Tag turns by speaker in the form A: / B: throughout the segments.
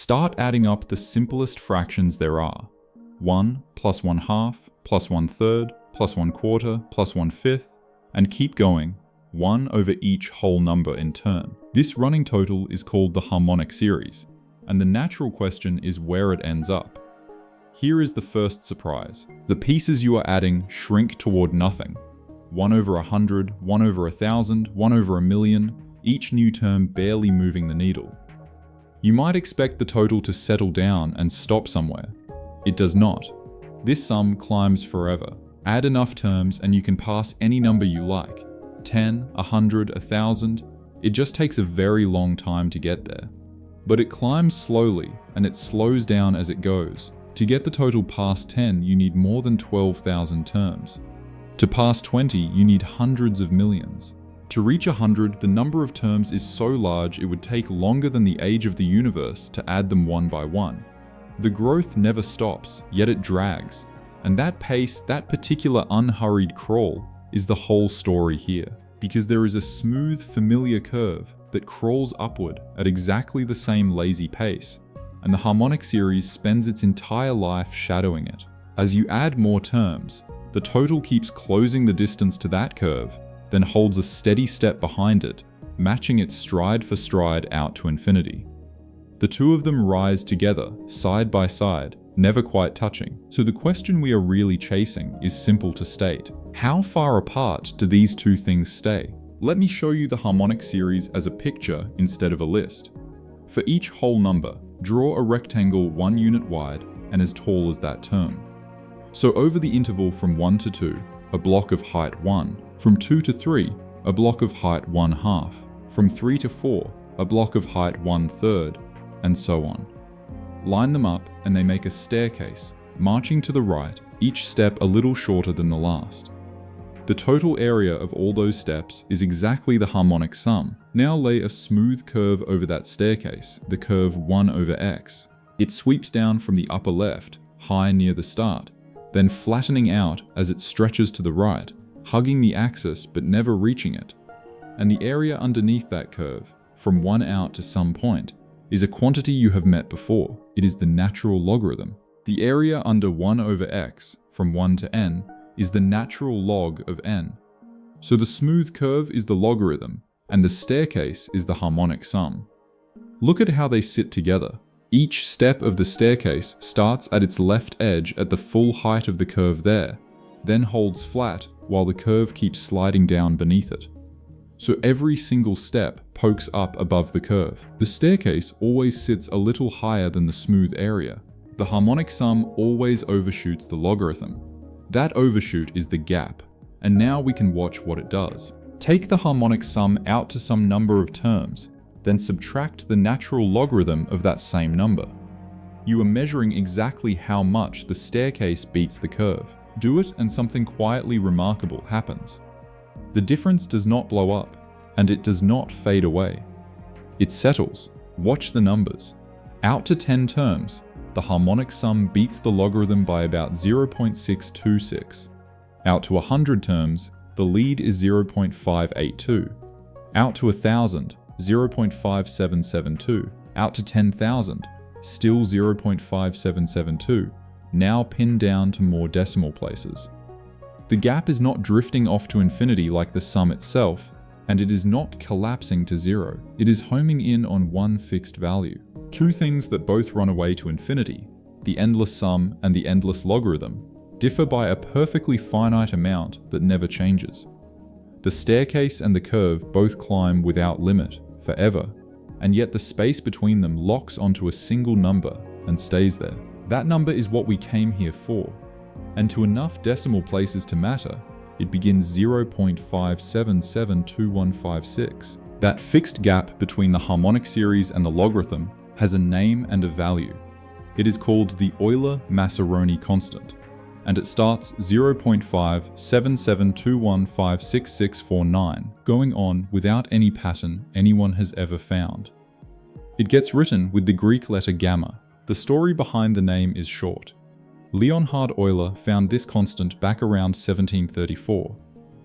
A: Start adding up the simplest fractions there are. 1 plus 1/2 plus 1/3 plus 1/4 plus 1/5, and keep going, 1 over each whole number in turn. This running total is called the harmonic series, and the natural question is where it ends up. Here is the first surprise. The pieces you are adding shrink toward nothing. 1 over 100, 1 over 1,000, 1 over 1,000,000, each new term barely moving the needle. You might expect the total to settle down and stop somewhere. It does not. This sum climbs forever. Add enough terms and you can pass any number you like. 10, 100, 1,000. It just takes a very long time to get there. But it climbs slowly and it slows down as it goes. To get the total past 10, you need more than 12,000 terms. To pass 20, you need hundreds of millions. To reach 100, the number of terms is so large it would take longer than the age of the universe to add them one by one. The growth never stops, yet it drags. And that pace, that particular unhurried crawl, is the whole story here. Because there is a smooth, familiar curve that crawls upward at exactly the same lazy pace, and the harmonic series spends its entire life shadowing it. As you add more terms, the total keeps closing the distance to that curve, then holds a steady step behind it, matching it stride for stride out to infinity. The two of them rise together, side by side, never quite touching. So the question we are really chasing is simple to state. How far apart do these two things stay? Let me show you the harmonic series as a picture instead of a list. For each whole number, draw a rectangle 1 unit wide and as tall as that term. So over the interval from 1 to 2, a block of height 1, from 2 to 3, a block of height 1/2, from 3 to 4, a block of height 1/3, and so on. Line them up and they make a staircase, marching to the right, each step a little shorter than the last. The total area of all those steps is exactly the harmonic sum. Now lay a smooth curve over that staircase, the curve 1 over x. It sweeps down from the upper left, high near the start, then flattening out as it stretches to the right, hugging the axis but never reaching it. And the area underneath that curve, from 1 out to some point, is a quantity you have met before. It is the natural logarithm. The area under 1 over x, from 1 to n, is the natural log of n. So the smooth curve is the logarithm, and the staircase is the harmonic sum. Look at how they sit together. Each step of the staircase starts at its left edge at the full height of the curve there, then holds flat while the curve keeps sliding down beneath it. So every single step pokes up above the curve. The staircase always sits a little higher than the smooth area. The harmonic sum always overshoots the logarithm. That overshoot is the gap, and now we can watch what it does. Take the harmonic sum out to some number of terms, then subtract the natural logarithm of that same number. You are measuring exactly how much the staircase beats the curve. Do it and something quietly remarkable happens. The difference does not blow up, and it does not fade away. It settles. Watch the numbers. Out to 10 terms, the harmonic sum beats the logarithm by about 0.626. Out to 100 terms, the lead is 0.582. Out to 1,000, 0.5772. Out to 10,000, still 0.5772, now pinned down to more decimal places. The gap is not drifting off to infinity like the sum itself, and it is not collapsing to zero. It is homing in on one fixed value. Two things that both run away to infinity, the endless sum and the endless logarithm, differ by a perfectly finite amount that never changes. The staircase and the curve both climb without limit, forever, and yet the space between them locks onto a single number and stays there. That number is what we came here for, and to enough decimal places to matter, it begins 0.5772156. That fixed gap between the harmonic series and the logarithm has a name and a value. It is called the Euler-Mascheroni constant, and it starts 0.57721566649, going on without any pattern anyone has ever found. It gets written with the Greek letter gamma. The story behind the name is short. Leonhard Euler found this constant back around 1734,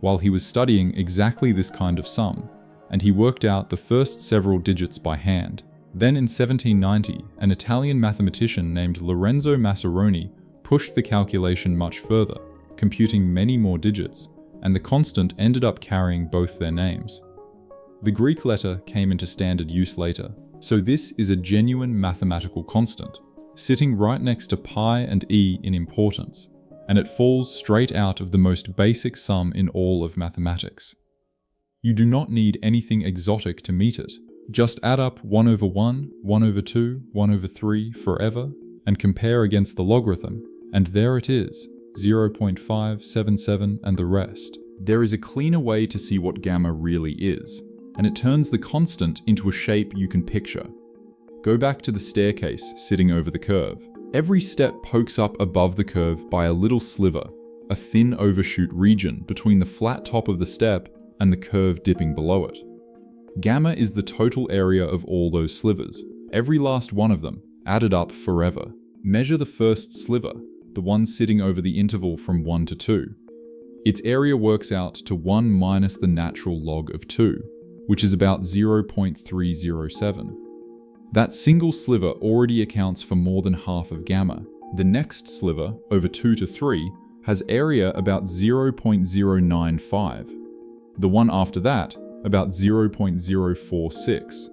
A: while he was studying exactly this kind of sum, and he worked out the first several digits by hand. Then in 1790, an Italian mathematician named Lorenzo Mascheroni pushed the calculation much further, computing many more digits, and the constant ended up carrying both their names. The Greek letter came into standard use later, so this is a genuine mathematical constant, sitting right next to pi and e in importance, and it falls straight out of the most basic sum in all of mathematics. You do not need anything exotic to meet it. Just add up 1 over 1, 1 over 2, 1 over 3 forever, and compare against the logarithm, and there it is, 0.577 and the rest. There is a cleaner way to see what gamma really is, and it turns the constant into a shape you can picture. Go back to the staircase sitting over the curve. Every step pokes up above the curve by a little sliver, a thin overshoot region between the flat top of the step and the curve dipping below it. Gamma is the total area of all those slivers, every last one of them, added up forever. Measure the first sliver, the one sitting over the interval from 1 to 2. Its area works out to 1 minus the natural log of 2, which is about 0.307. That single sliver already accounts for more than half of gamma. The next sliver, over 2 to 3, has area about 0.095. The one after that, about 0.046.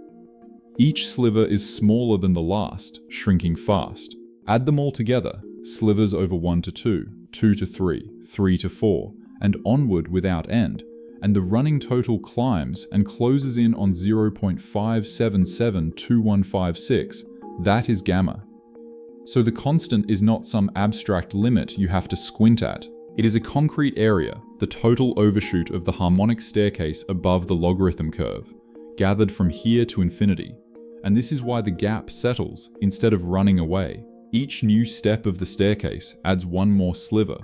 A: Each sliver is smaller than the last, shrinking fast. Add them all together, slivers over 1 to 2, 2 to 3, 3 to 4, and onward without end, and the running total climbs and closes in on 0.5772156. That is gamma. So the constant is not some abstract limit you have to squint at. It is a concrete area, the total overshoot of the harmonic staircase above the logarithm curve, gathered from here to infinity. And this is why the gap settles instead of running away. Each new step of the staircase adds one more sliver,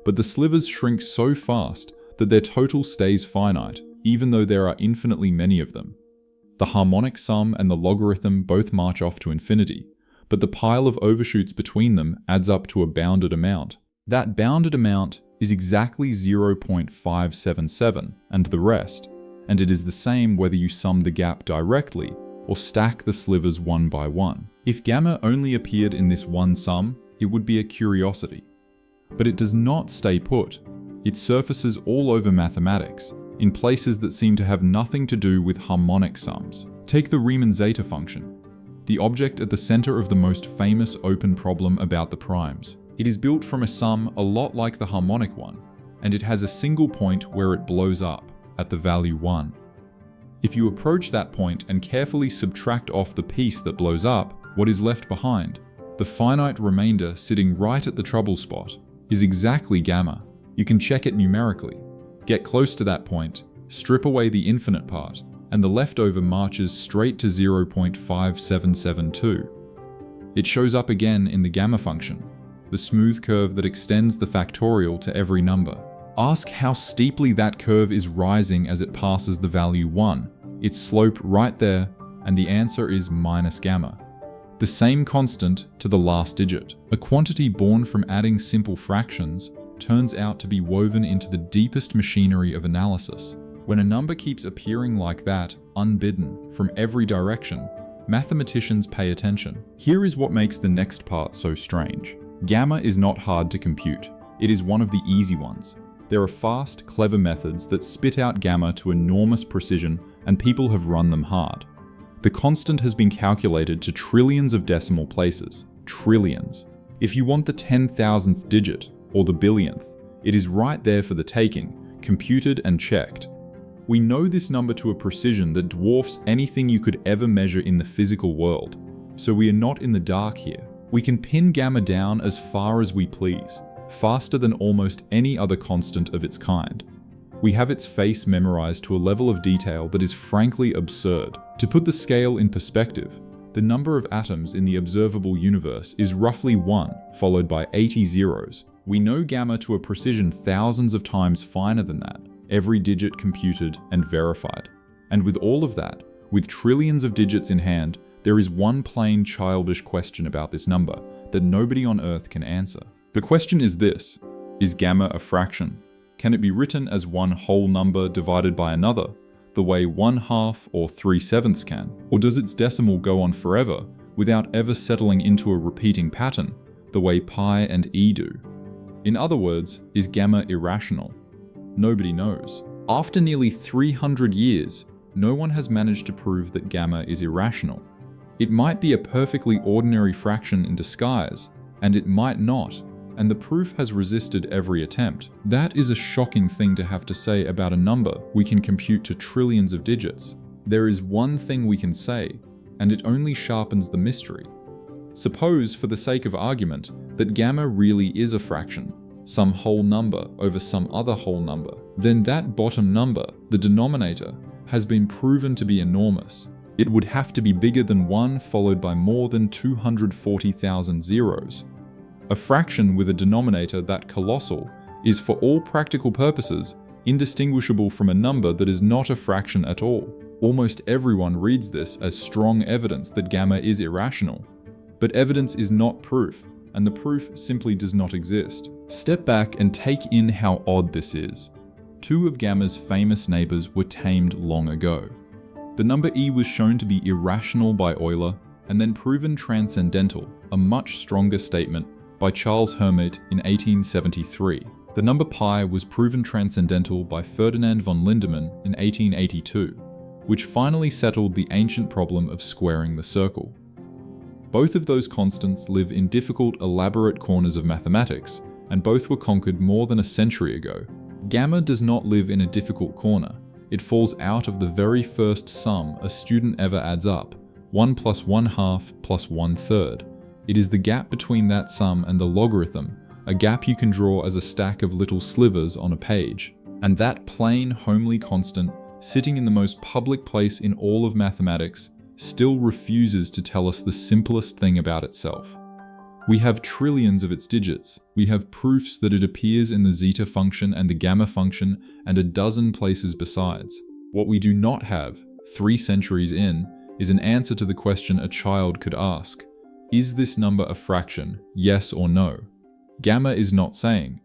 A: but the slivers shrink so fast that their total stays finite, even though there are infinitely many of them. The harmonic sum and the logarithm both march off to infinity, but the pile of overshoots between them adds up to a bounded amount. That bounded amount is exactly 0.577 and the rest, and it is the same whether you sum the gap directly or stack the slivers one by one. If gamma only appeared in this one sum, it would be a curiosity. But it does not stay put. It surfaces all over mathematics, in places that seem to have nothing to do with harmonic sums. Take the Riemann zeta function, the object at the center of the most famous open problem about the primes. It is built from a sum a lot like the harmonic one, and it has a single point where it blows up, at the value 1. If you approach that point and carefully subtract off the piece that blows up, what is left behind, the finite remainder sitting right at the trouble spot, is exactly gamma. You can check it numerically. Get close to that point, strip away the infinite part, and the leftover marches straight to 0.5772. It shows up again in the gamma function, the smooth curve that extends the factorial to every number. Ask how steeply that curve is rising as it passes the value 1, its slope right there, and the answer is minus gamma. The same constant to the last digit. A quantity born from adding simple fractions turns out to be woven into the deepest machinery of analysis. When a number keeps appearing like that, unbidden, from every direction, mathematicians pay attention. Here is what makes the next part so strange. Gamma is not hard to compute. It is one of the easy ones. There are fast, clever methods that spit out gamma to enormous precision, and people have run them hard. The constant has been calculated to trillions of decimal places. Trillions. If you want the 10,000th digit, or the billionth, it is right there for the taking, computed and checked. We know this number to a precision that dwarfs anything you could ever measure in the physical world, so we are not in the dark here. We can pin gamma down as far as we please, faster than almost any other constant of its kind. We have its face memorized to a level of detail that is frankly absurd. To put the scale in perspective, the number of atoms in the observable universe is roughly 1, followed by 80 zeros. We know gamma to a precision thousands of times finer than that, every digit computed and verified. And with all of that, with trillions of digits in hand, there is one plain childish question about this number that nobody on Earth can answer. The question is this: is gamma a fraction? Can it be written as one whole number divided by another, the way 1/2 or 3/7 can? Or does its decimal go on forever without ever settling into a repeating pattern, the way pi and e do? In other words, is gamma irrational? Nobody knows. After nearly 300 years, no one has managed to prove that gamma is irrational. It might be a perfectly ordinary fraction in disguise, and it might not, and the proof has resisted every attempt. That is a shocking thing to have to say about a number we can compute to trillions of digits. There is one thing we can say, and it only sharpens the mystery. Suppose, for the sake of argument, that gamma really is a fraction, some whole number over some other whole number. Then that bottom number, the denominator, has been proven to be enormous. It would have to be bigger than 1 followed by more than 240,000 zeros. A fraction with a denominator that colossal is, for all practical purposes, indistinguishable from a number that is not a fraction at all. Almost everyone reads this as strong evidence that gamma is irrational. But evidence is not proof, and the proof simply does not exist. Step back and take in how odd this is. Two of gamma's famous neighbors were tamed long ago. The number e was shown to be irrational by Euler, and then proven transcendental, a much stronger statement, by Charles Hermite in 1873. The number pi was proven transcendental by Ferdinand von Lindemann in 1882, which finally settled the ancient problem of squaring the circle. Both of those constants live in difficult, elaborate corners of mathematics, and both were conquered more than a century ago. Gamma does not live in a difficult corner. It falls out of the very first sum a student ever adds up, 1 plus 1/2 plus 1/3. It is the gap between that sum and the logarithm, a gap you can draw as a stack of little slivers on a page. And that plain, homely constant, sitting in the most public place in all of mathematics, still refuses to tell us the simplest thing about itself. We have trillions of its digits. We have proofs that it appears in the zeta function and the gamma function and a dozen places besides. What we do not have, 3 centuries in, is an answer to the question a child could ask. Is this number a fraction, yes or no? Gamma is not saying,